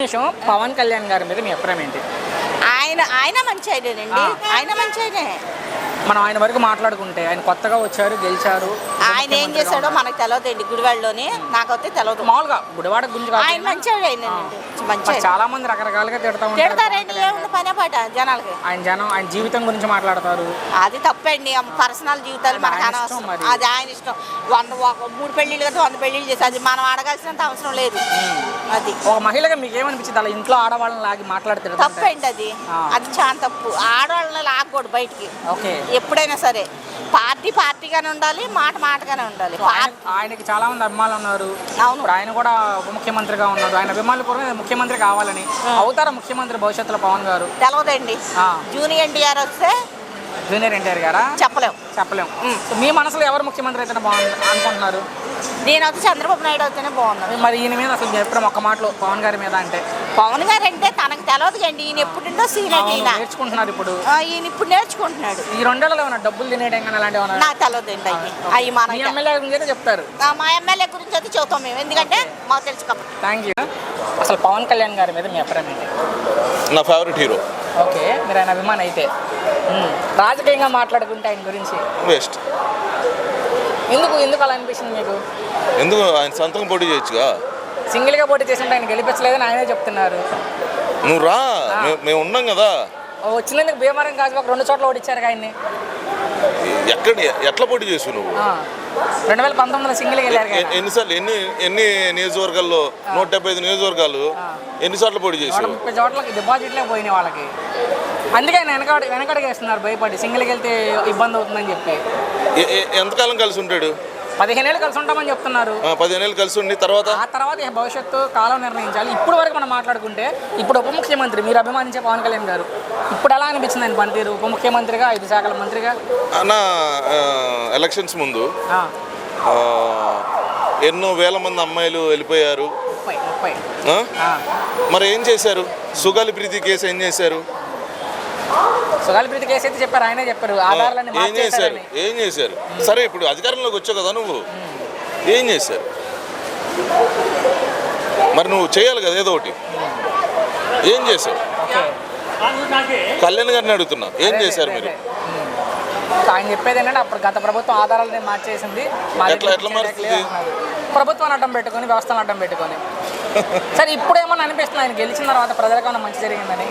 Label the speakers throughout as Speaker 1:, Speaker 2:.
Speaker 1: నిమిషం పవన్ కళ్యాణ్ గారి మీద మీ అభిప్రాయం ఏంటి?
Speaker 2: ఆయన మంచి ఆయనేనండి. ఆయన మంచి ఆయనే.
Speaker 1: మనం ఆయన వరకు మాట్లాడుకుంటే ఆయన కొత్తగా వచ్చారు, గెలిచారు.
Speaker 2: ఆయన ఏం చేశాడో మనకు తెలియదండి. గుడివాడలోని నాకైతే తెలియదు.
Speaker 1: మామూలుగా గుడివాడ గురించి
Speaker 2: ఆయన మంచి మంచి
Speaker 1: చాలా మంది రకరకాలుగా
Speaker 2: తిడతారండి. ఏముంది పనే పాట జనాలకి.
Speaker 1: ఆయన జీవితం గురించి మాట్లాడతారు.
Speaker 2: అది తప్పండి. పర్సనల్ జీవితాలు మనకు అనవసరం. అది ఆయన ఇష్టం. 3 పెళ్లిళ్ళు కదా 100 పెళ్లిళ్ళు చేసి అది మనం అడగాల్సినంత అవసరం లేదు. అది
Speaker 1: ఒక మహిళగా మీకు ఏమనిపించింది అలా ఇంట్లో ఆడవాళ్ళని లాగి మాట్లాడితే?
Speaker 2: తప్పండి. అది చాలా తప్పు. ఆడవాళ్ళని లాగకూడదు బయటికి.
Speaker 1: ఓకే,
Speaker 2: ఎప్పుడైనా సరే పార్టీగానే ఉండాలి, మాటగానే ఉండాలి.
Speaker 1: ఆయనకి చాలా మంది అభిమానులు ఉన్నారు.
Speaker 2: అవును,
Speaker 1: ఆయన కూడా ఉప ముఖ్యమంత్రిగా ఉన్నారు. ఆయన అభిమానులు కూడా ముఖ్యమంత్రి కావాలని. అవుతారా ముఖ్యమంత్రి భవిష్యత్తులో పవన్ గారు?
Speaker 2: తెలవదండి. జూనియర్ ఎన్టీఆర్ వస్తే
Speaker 1: జూనియర్ ఎన్టీఆర్ గారా? చెప్పలేము. మీ మనసులో ఎవరు ముఖ్యమంత్రి అయితేనే బాగుంది అనుకుంటున్నారు?
Speaker 2: నేనైతే చంద్రబాబు నాయుడు అయితేనే బాగున్నాను.
Speaker 1: మరి ఈయన మీద అసలు ఎప్పుడు ఒక్క మాటలో పవన్ గారి మీద అంటే?
Speaker 2: పవన్ గారు అంటే తనకు తెలియదు కండి. ఈయన ఎప్పుడుండో సీనియర్
Speaker 1: నేర్చుకుంటున్నారు ఇప్పుడు.
Speaker 2: ఈయన ఇప్పుడు నేర్చుకుంటున్నాడు.
Speaker 1: ఈ 2 ఏళ్ళలో ఏమన్నా డబ్బులు తినేయడం కానీ అలాంటివి
Speaker 2: నాకు తెలియదండి. అవి మన
Speaker 1: ఎమ్మెల్యే గురించి అయితే చెప్తారు.
Speaker 2: మా ఎమ్మెల్యే గురించి అయితే చెబుతాం మేము, ఎందుకంటే మాకు తెలుసు కాబట్టి.
Speaker 1: Thank you. అసలు పవన్ కళ్యాణ్ గారి మీద మీ అభిప్రాయం ఏంటి?
Speaker 3: నా ఫేవరెట్ హీరో.
Speaker 1: ఓకే, మీరు ఆయన అభిమాని అయితే రాజకీయంగా మాట్లాడుకుంటే ఆయన గురించి
Speaker 3: వేస్ట్.
Speaker 1: ఎందుకు అలా అనిపిస్తుంది మీకు?
Speaker 3: ఎందుకు ఆయన సొంతంగా పోటీ చేయొచ్చుగా.
Speaker 1: సింగిల్గా పోటీ చేసింటే ఆయన గెలిపించలేదని ఆయనే చెప్తున్నారు.
Speaker 3: నువ్వు రా, మేము ఉన్నాం కదా.
Speaker 1: వచ్చినందుకు భీమవరం గాజువాక 2 చోట్ల ఓడిచ్చారు ఆయన్ని.
Speaker 3: ఎట్లా పోటీ చేసావు నువ్వు?
Speaker 1: 2019లో సింగిల్గా వెళ్ళారు.
Speaker 3: ఎన్నిసార్లు ఎన్ని నియోజకవర్గాల్లో 175 నియోజకవర్గాలు ఎన్నిసార్లు పోటీ చేసావు?
Speaker 1: 130 చోట్లకి డిపాజిట్లే పోయినాయి వాళ్ళకి. అందుకే ఆయన వెనకడిగేస్తున్నారు భయపడి. సింగిల్కి వెళ్తే ఇబ్బంది అవుతుందని చెప్పి.
Speaker 3: ఎంతకాలం కలిసి ఉంటాడు?
Speaker 1: 15 ఏళ్ళు కలిసి ఉంటామని చెప్తున్నారు.
Speaker 3: 15 ఏళ్ళు కలిసి ఉండి తర్వాత
Speaker 1: భవిష్యత్తు కాలం నిర్ణయించాలి. ఇప్పుడు వరకు మనం మాట్లాడుకుంటే ఇప్పుడు ఉప ముఖ్యమంత్రి మీరు అభిమానించే పవన్ కళ్యాణ్ గారు ఇప్పుడు ఎలా అనిపించింది ఆయన పనితీరు? ఉప ముఖ్యమంత్రిగా 5 శాఖల మంత్రిగా.
Speaker 3: నా ఎలక్షన్స్ ముందు ఎన్నో వేల మంది అమ్మాయిలు వెళ్ళిపోయారు.
Speaker 1: 30.
Speaker 3: మరి ఏం చేశారు? సుగాలి ప్రీతి కేసు ఏం చేశారు?
Speaker 1: సుగాలి ప్రీతి కేసు అయితే చెప్పారు, ఆయనే చెప్పారు. ఆధారాలన్నీ
Speaker 3: ఏం చేశారు? సరే, ఇప్పుడు అధికారంలోకి వచ్చావు కదా నువ్వు, ఏం చేశారు? మరి నువ్వు చేయాలి కదా ఏదో ఒకటి. ఏం చేశారు? కళ్యాణ్ గారిని అడుగుతున్నా, ఏం చేశారు మీరు?
Speaker 1: ఆయన చెప్పేది ఏంటంటే అప్పుడు గత ప్రభుత్వం ఆధారాలని మార్చేసింది.
Speaker 3: ఎట్లా మారుతుంది?
Speaker 1: ప్రభుత్వాన్ని అడ్డం పెట్టుకొని, వ్యవస్థను అడ్డం పెట్టుకొని. సరే, ఇప్పుడు ఏమన్నా అనిపిస్తుంది ఆయన గెలిచిన తర్వాత ప్రజలకు ఏమన్నా మంచి జరిగిందని?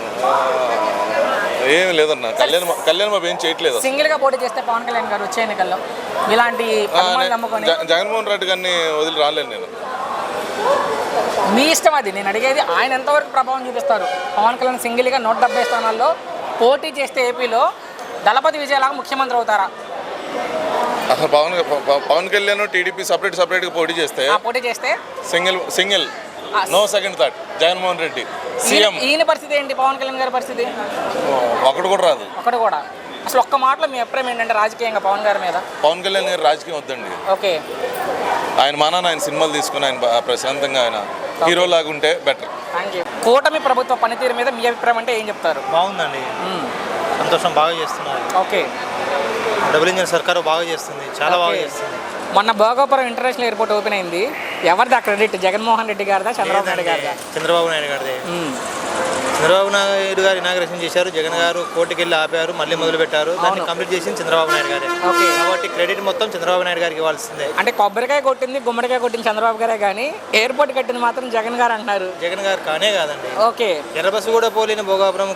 Speaker 3: ఏమి లేదన్న. కళ్యాణ్ బాబు ఏం చేయట్లేదు.
Speaker 1: సింగిల్ గా పోటీ చేస్తే పవన్ కళ్యాణ్ గారు వచ్చే ఎన్నికల్లో ఇలాంటి
Speaker 3: జగన్మోహన్ రెడ్డి గారిని వదిలి రాలేను నేను.
Speaker 1: మీ ఇష్టం అది. నేను అడిగేది ఆయన ఎంతవరకు ప్రభావం చూపిస్తారు. పవన్ కళ్యాణ్ సింగిల్ గా 170 స్థానాల్లో పోటీ చేస్తే ఏపీలో దళపతి విజయలాగా ముఖ్యమంత్రి అవుతారా?
Speaker 3: అసలు పవన్ కళ్యాణ్ టీడీపీ సపరేట్గా పోటీ చేస్తే single no second thought Jaganmohan Reddy CM.
Speaker 1: ఈయన పరిస్థితి ఏంటి? పవన్ కళ్యాణ్ గారి పరిస్థితి
Speaker 3: ఒకటి కూడా రాదు.
Speaker 1: అసలు ఒక్క మాటలో మీ అభిప్రాయం ఏంటంటే రాజకీయంగా పవన్ గారి మీద?
Speaker 3: పవన్ కళ్యాణ్ గారి రాజకీయం వద్దండి.
Speaker 1: ఓకే,
Speaker 3: ఆయన మానాన్ని ఆయన సినిమాలు తీసుకుని ఆయన ప్రశాంతంగా ఆయన హీరో లాగా ఉంటే బెటర్.
Speaker 1: Thank you. కూటమి ప్రభుత్వ పనితీరు మీద మీ అభిప్రాయం అంటే ఏం చెప్తారు?
Speaker 4: బాగుందండి, సంతోషం, బాగా చేస్తున్నారు.
Speaker 1: ఓకే,
Speaker 4: డబుల్ ఇంజిన్ సర్కారు బాగా చేస్తుంది, చాలా బాగా చేస్తుంది.
Speaker 1: మొన్న భోగాపురం ఇంటర్నేషనల్ ఎయిర్పోర్ట్ ఓపెన్ అయింది. ఎవరిది ఆ క్రెడిట్? జగన్మోహన్ రెడ్డి గారిదా, చంద్రబాబు నాయుడు గారిదా?
Speaker 4: చంద్రబాబు నాయుడు గారిదే. చంద్రబాబు నాయుడు గారు ఇనాగ్రేషన్ చేశారు, జగన్ గారు కోర్టుకి వెళ్ళి ఆపారు, మళ్ళీ మొదలు పెట్టారు. దాన్ని కంప్లీట్ చేసింది చంద్రబాబు నాయుడు గారే. కాబట్టి క్రెడిట్ మొత్తం చంద్రబాబు నాయుడు గారికి ఇవ్వాల్సిందే.
Speaker 1: అంటే కొబ్బరికాయ కొట్టింది, గుమ్మడికాయ కొట్టింది చంద్రబాబు గారే, కానీ ఎయిర్పోర్ట్ కట్టింది మాత్రం జగన్ గారు అంటున్నారు.
Speaker 4: జగన్ గారు కానే కాదండి.
Speaker 1: ఓకే,
Speaker 4: ఎర్ర బస్సు కూడా పోలేని భోగాపురం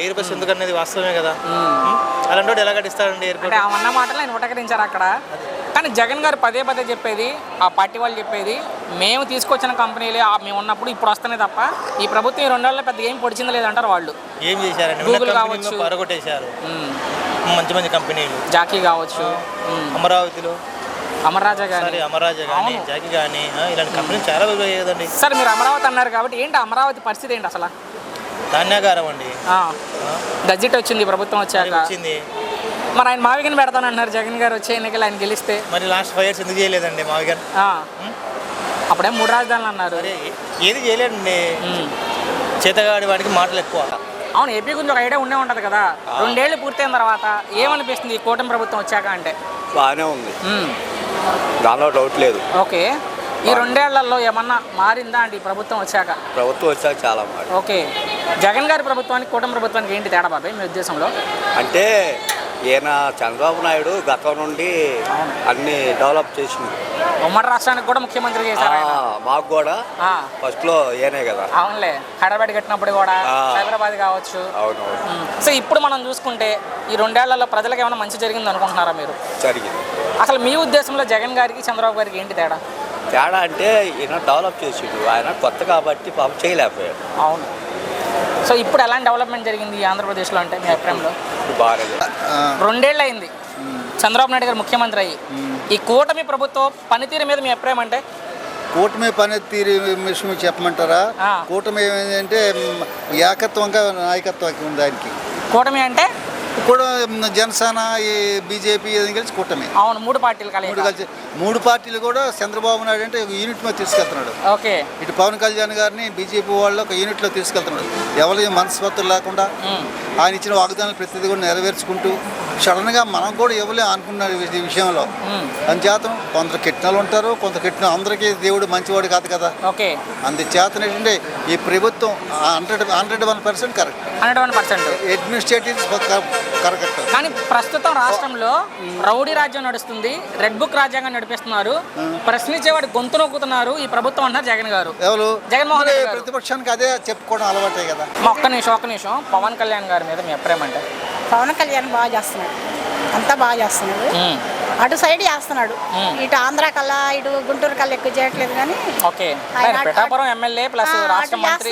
Speaker 4: ఎయిర్ బస్సు ఎందుకు అనేది వాస్తవమే కదా. అలాంటి ఎలా కట్టిస్తారండి ఎయిర్పోర్ట్?
Speaker 1: అన్న మాటలు ఆయన ఉటకరించారు అక్కడ. కానీ జగన్ గారు పదే చెప్పేది, ఆ పార్టీ వాళ్ళు చెప్పేది, మేము తీసుకొచ్చిన కంపెనీలే మేము ఉన్నప్పుడు ఇప్పుడు వస్తేనే తప్ప ఈ ప్రభుత్వం 2 ఏళ్ళలో పెద్ద ఏం పొడిచింది లేదంటారు వాళ్ళు.
Speaker 4: ఏం చేశారండి?
Speaker 1: గూగుల్ కావచ్చు,
Speaker 4: పరగొట్టేశారు. మంచి కంపెనీలు,
Speaker 1: జాకీ కావచ్చు,
Speaker 4: అమరావతిలో
Speaker 1: అమర్రాజా కానీ
Speaker 4: జాకీ కానీ ఇలాంటి కంపెనీలు చాలా కదండి.
Speaker 1: సార్, మీరు అమరావతి అన్నారు కాబట్టి ఏంటి అమరావతి పరిస్థితి ఏంటి అసలు?
Speaker 4: ధాన్యాగారం అండి.
Speaker 1: గజెట్ వచ్చింది ప్రభుత్వం వచ్చాక. మరి ఆయన మావిగన్ పెడతానంటున్నారు జగన్ గారు వచ్చే ఎన్నికలు ఆయన గెలిస్తే.
Speaker 4: మరి లాస్ట్ 5 years ఎందుకు చేయలేదండి మావిగన్?
Speaker 1: అప్పుడే 3 రాజధానులు అన్నారు.
Speaker 4: ఏది చేయలేదండి. చేతగాడి వాడికి మాటలు ఎక్కువ.
Speaker 1: అవును, ఏపీ గురించి ఒక ఐడియా ఉండే ఉంటుంది కదా. 2 ఏళ్ళు పూర్తయిన తర్వాత ఏమనిపిస్తుంది కూటమి ప్రభుత్వం వచ్చాక అంటే?
Speaker 5: బాగానే ఉంది, దానిలో డౌట్ లేదు.
Speaker 1: ఓకే, ఈ 2 ఏళ్లలో ఏమన్నా మారిందా అండి ఈ ప్రభుత్వం వచ్చాక?
Speaker 5: ప్రభుత్వం వచ్చాక చాలా మాట.
Speaker 1: ఓకే, జగన్ గారి ప్రభుత్వానికి కూటమి ప్రభుత్వానికి ఏంటి తేడా బాబాయ్ మీ ఉద్దేశంలో?
Speaker 5: అంటే ఈయన చంద్రబాబు నాయుడు గతం నుండి అన్ని డెవలప్ చేసింది.
Speaker 1: ఉమ్మడి రాష్ట్రానికి కూడా ముఖ్యమంత్రి చేశారు ఆయన.
Speaker 5: మాకు కూడా ఫస్ట్ లో ఏనే కదా.
Speaker 1: అవునులే, హైదరాబాద్ కట్టినప్పుడు కూడా, హైదరాబాద్ కావచ్చు.
Speaker 5: అవునవును.
Speaker 1: సో ఇప్పుడు మనం చూసుకుంటే ఈ 2 ఏళ్లలో ప్రజలకు ఏమైనా మంచి జరిగింది అనుకుంటున్నారా మీరు?
Speaker 5: జరిగింది.
Speaker 1: అసలు మీ ఉద్దేశంలో జగన్ గారికి చంద్రబాబు గారికి ఏంటి తేడా?
Speaker 5: తేడా అంటే ఈయన డెవలప్ చేసిండు, ఆయన కొత్త కాబట్టి పాపం చేయలేకపోయాడు.
Speaker 1: అవును. సో ఇప్పుడు ఎలాంటి డెవలప్మెంట్ జరిగింది ఈ ఆంధ్రప్రదేశ్లో అంటే మీ అభిప్రాయంలో?
Speaker 5: బాగా
Speaker 1: 2 ఏళ్ళు అయింది చంద్రబాబు నాయుడు గారు ముఖ్యమంత్రి అయ్యి. ఈ కూటమి ప్రభుత్వం పనితీరు మీద మీ అభిప్రాయం అంటే?
Speaker 6: కూటమి పనితీరు విషయం చెప్పమంటారా? కూటమి ఏమైందంటే ఏకత్వంగా నాయకత్వం ఉంది దానికి.
Speaker 1: కూటమి అంటే
Speaker 6: ఇప్పుడు జనసేన, బీజేపీ కలిసి కూటమి.
Speaker 1: అవును, 3 పార్టీలు
Speaker 6: కలిసి 3 పార్టీలు కూడా చంద్రబాబు నాయుడు అంటే యూనిట్ మీద తీసుకెళ్తున్నాడు.
Speaker 1: ఓకే,
Speaker 6: ఇటు పవన్ కళ్యాణ్ గారిని బీజేపీ వాళ్ళు ఒక యూనిట్లో తీసుకెళ్తున్నాడు. ఎవరి మనస్పత్తులు లేకుండా ఆయన ఇచ్చిన వాగ్దానాలు ప్రతిదీ కూడా నెరవేర్చుకుంటూ సడన్గా మనం కూడా ఇవ్వలే అనుకున్నాడు ఈ విషయంలో. అందుచేతం కొందరు కిట్నాలు ఉంటారు, కొంత కిట్న అందరికీ దేవుడు మంచివాడు కాదు కదా.
Speaker 1: ఓకే,
Speaker 6: అందుచేతన ఏంటంటే ఈ ప్రభుత్వం 101% కరెక్ట్,
Speaker 1: 101%
Speaker 6: అడ్మినిస్ట్రేటివ్ కరెక్ట్.
Speaker 1: కానీ ప్రస్తుతం రాష్ట్రంలో రౌడీ రాజ్యం నడుస్తుంది, రెడ్ బుక్ రాజ్యాంగం నడిపిస్తున్నారు, ప్రశ్నించేవాడు గొంతు నొక్కుతున్నారు ఈ ప్రభుత్వం అన్నారు జగన్ గారు.
Speaker 6: ఎవరు?
Speaker 1: జగన్మోహన్ రెడ్డి గారు.
Speaker 6: ప్రతిపక్షానికి అదే చెప్పుకోవడం అలవాటే కదా.
Speaker 1: ఒక్క నిమిషం పవన్ కళ్యాణ్ గారి మీద మీ అభిప్రాయం అంటే?
Speaker 7: పవన్ కళ్యాణ్ బాగా చేస్తున్నాడు, అంతా బాగా చేస్తున్నాడు. అటు సైడ్ చేస్తున్నాడు, ఇటు ఆంధ్ర కల్లా ఇటు గుంటూరు కల్లా ఎక్కువ చేయట్లేదు. కానీ
Speaker 1: ఓకే, పిఠాపురం ఎమ్మెల్యే ప్లస్ రాష్ట్ర మంత్రి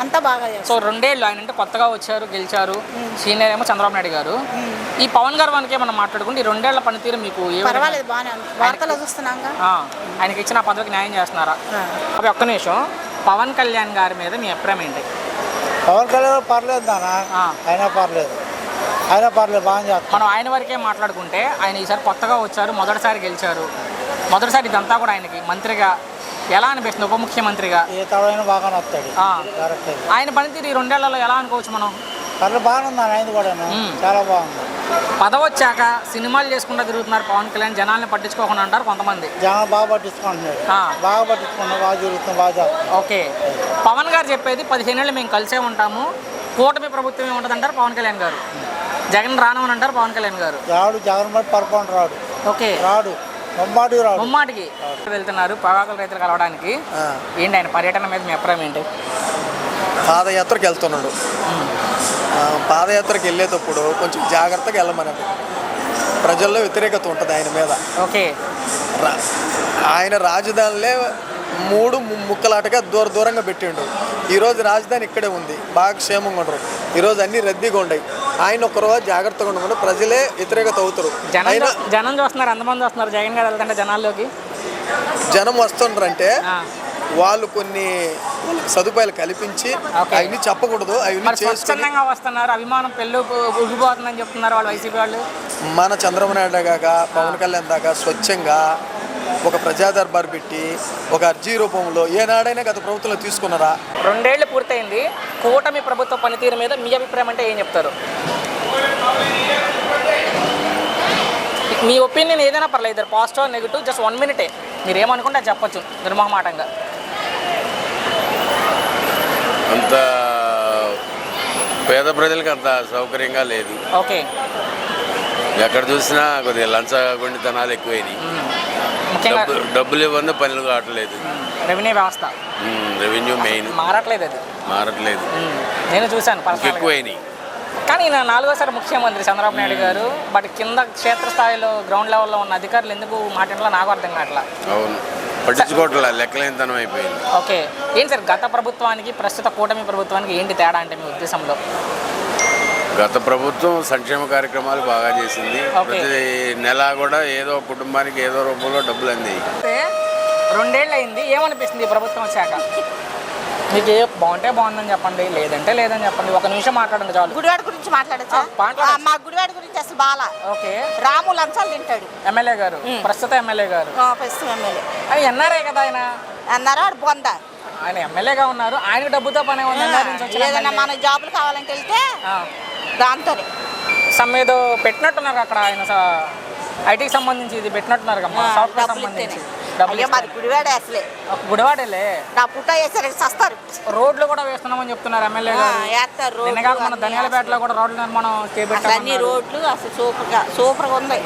Speaker 7: అంతా బాగా చేస్తున్నాడు.
Speaker 1: సో 2 ఏళ్ళు ఆయన అంటే కొత్తగా వచ్చారు, గెలిచారు. సీనియర్ ఏమో చంద్రబాబు నాయుడు గారు. ఈ పవన్ గారు మనకి మనం మాట్లాడుకుంటే ఈ 2 ఏళ్ల పనితీరు మీకు
Speaker 7: పర్వాలేదు, బాగానే ఉంది. వార్తలు చూస్తున్నాం,
Speaker 1: ఆయనకి ఇచ్చిన పదవికి న్యాయం చేస్తున్నారా? అవి ఒక్క నిమిషం, పవన్ కళ్యాణ్ గారి మీద మీ అభిప్రాయం ఏంటి?
Speaker 8: పవన్ కళ్యాణ్ పర్లేదు నాన్న, అయినా పర్లేదు, బాగా చేస్తారు.
Speaker 1: మనం ఆయన వరకే మాట్లాడుకుంటే ఆయన ఈసారి కొత్తగా వచ్చారు, మొదటిసారి గెలిచారు, మొదటిసారి ఇదంతా కూడా ఆయనకి మంత్రిగా ఎలా అనిపిస్తుంది? ఉప ముఖ్యమంత్రిగా
Speaker 8: ఏ తడవైనా బాగానే వస్తాడు.
Speaker 1: ఆయన పనితీరు ఈ 2 ఏళ్లలో ఎలా అనుకోవచ్చు మనం?
Speaker 8: పర్లేదు, బాగానే ఉంది ఆయన కూడా, చాలా బాగుంది.
Speaker 1: పదవి వచ్చాక సినిమాలు చేసుకుంటూ తిరుగుతున్నారు పవన్ కళ్యాణ్, జనాల్ని పట్టించుకోకుండా అంటారు కొంతమంది.
Speaker 8: జనాలు బాగా పట్టించుకుంటున్నాడు, బాగా జరుగుతుంది, బాగా చేస్తుంది.
Speaker 1: ఓకే, పవన్ గారు చెప్పేది 15 ఏళ్ళు మేము కలిసే ఉంటాము, కూటమి ప్రభుత్వం ఏముంటుంది అంటారు పవన్ కళ్యాణ్ గారు. జగన్ రానమని అంటారు పవన్ కళ్యాణ్ గారు.
Speaker 8: రాడు, జగన్ బట్టి పరపండి రాడు.
Speaker 1: ఓకే,
Speaker 8: రాడు,
Speaker 1: ముమ్మాటికి వెళ్తున్నారు పొగాకుల రైతులు కలవడానికి. ఏంటి ఆయన పర్యటన మీద మీ అభిప్రాయం ఏంటి?
Speaker 9: పాదయాత్రకు వెళ్తున్నాడు. పాదయాత్రకు వెళ్ళేటప్పుడు కొంచెం జాగ్రత్తగా వెళ్ళమన్నది. ప్రజల్లో వ్యతిరేకత ఉంటుంది ఆయన మీద.
Speaker 1: ఓకే,
Speaker 9: ఆయన రాజధానిలే 3 ముక్కలాటగా దూరంగా పెట్టిండు. ఈరోజు రాజధాని ఇక్కడే ఉంది, బాగా క్షేమంగా ఉండరు. ఈరోజు అన్ని రద్దీగా ఉన్నాయి. ఆయన ఒక్కరోజు జాగ్రత్తగా ఉండకుండా ప్రజలే వ్యతిరేకత అవుతారు.
Speaker 1: జనం చూస్తున్నారు, ఎంతమంది వస్తున్నారు జగన్ గారు వెళ్తుంటే జనాల్లోకి?
Speaker 9: జనం వస్తుండ్రంటే వాళ్ళు కొన్ని సదుపాయాలు కల్పించి అవన్నీ చెప్పకూడదు, అవన్నీ చేసుకుని
Speaker 1: వస్తున్నారు. అభిమానం పెళ్ళి ఉగిపోతుందని చెప్తున్నారు వాళ్ళు, వైసీపీ వాళ్ళు.
Speaker 9: మన చంద్రబాబు నాయుడు దాకా పవన్ కళ్యాణ్ దాకా స్వచ్ఛంగా ఒక ప్రజా దర్బార్ పెట్టి ఒక అర్జీ రూపంలో ఏనాడైనా గత ప్రభుత్వంలో తీసుకున్నారా?
Speaker 1: 2 ఏళ్ళు పూర్తయింది, కూటమి ప్రభుత్వ పనితీరు మీద మీ అభిప్రాయం అంటే ఏం చెప్తారు? మీ ఒపీనియన్ ఏదైనా పర్లేదు, పాజిటివ్ నెగిటివ్, జస్ట్ 1 మినిటే మీరు ఏమనుకుంటే అది చెప్పచ్చు నిర్మోహమాటంగా.
Speaker 10: అంత పేద ప్రజలకు అంత సౌకర్యంగా లేదు.
Speaker 1: ఓకే,
Speaker 10: ఎక్కడ చూసినా కొద్దిగా లంచగొండితనాలు ఎక్కువైనాయి. డబ్బులు ఇవ్వని పనులు కావట్లేదు.
Speaker 1: రెవెన్యూ వ్యవస్థ,
Speaker 10: రెవెన్యూ మెయిన్
Speaker 1: మారట్లేదు, నేను చూశాను
Speaker 10: ఎక్కువైనాయి.
Speaker 1: కానీ ఈయన 4వసారి ముఖ్యమంత్రి చంద్రబాబు నాయుడు గారు. బట్ కింద క్షేత్రస్థాయిలో గ్రౌండ్ లెవెల్లో ఉన్న అధికారులు ఎందుకు మాట్లాడాలో నాకు అర్థం కావట్లా.
Speaker 10: అవును, పట్టించుకోవట్లే, లెక్కలేనితనం అయిపోయింది.
Speaker 1: ఓకే, ఏంటి సార్ గత ప్రభుత్వానికి ప్రస్తుత కూటమి ప్రభుత్వానికి ఏంటి తేడా అంటే మీ ఉద్దేశంలో?
Speaker 10: గత ప్రభుత్వం సంక్షేమ కార్యక్రమాలు బాగా చేసింది. ప్రతి నెల కూడా ఏదో కుటుంబానికి ఏదో రూపంలో డబ్బులు అంది.
Speaker 1: 2 ఏళ్ళు అయింది, ఏమనిపిస్తుంది ఈ ప్రభుత్వం వచ్చాక? మీకు ఏ బాగుంటే బాగుందని చెప్పండి, లేదంటే లేదని చెప్పండి. 1 నిమిషం మాట్లాడండి చాలు.
Speaker 2: గుడివాడ గురించి మాట్లాడచ్చా? మా గుడివాడ గురించి అసలు బాగా.
Speaker 1: ఓకే,
Speaker 2: రాము లంచాలు తింటాడు
Speaker 1: ఎమ్మెల్యే గారు, ప్రస్తుత ఎమ్మెల్యే గారు.
Speaker 2: ప్రస్తుతం ఎమ్మెల్యే
Speaker 1: అది ఎన్ఆర్ఐ కదా ఆయన.
Speaker 2: అన్నారా బొంద,
Speaker 1: ఆయన ఎమ్మెల్యేగా ఉన్నారు, ఆయన డబ్బుతో పనే ఉంది.
Speaker 2: ఏదైనా మన జాబులు కావాలంటే వెళ్తే దాంతోనే
Speaker 1: ఏదో పెట్టినట్టున్నారు అక్కడ. ఆయన ఐటీకి సంబంధించి ఇది పెట్టినట్టున్నారు కదా, సాఫ్ట్వేర్ సంబంధించి.
Speaker 2: అయ్యో మాది గుడివాడే అసలే.
Speaker 1: గుడివాడలే
Speaker 2: నా పుట్ట వేసారు సస్తారు.
Speaker 1: రోడ్లు కూడా వేస్తున్నామని చెప్తున్నారు ఎమ్మెల్యే గారు.
Speaker 2: వేస్తారు
Speaker 1: నిన్నగాక మన ధనియాలపేటలో కూడా రోడ్ల నిర్మాణం చేపట్టారు.
Speaker 2: అన్ని రోడ్లు అసలు సూపర్గా ఉంది.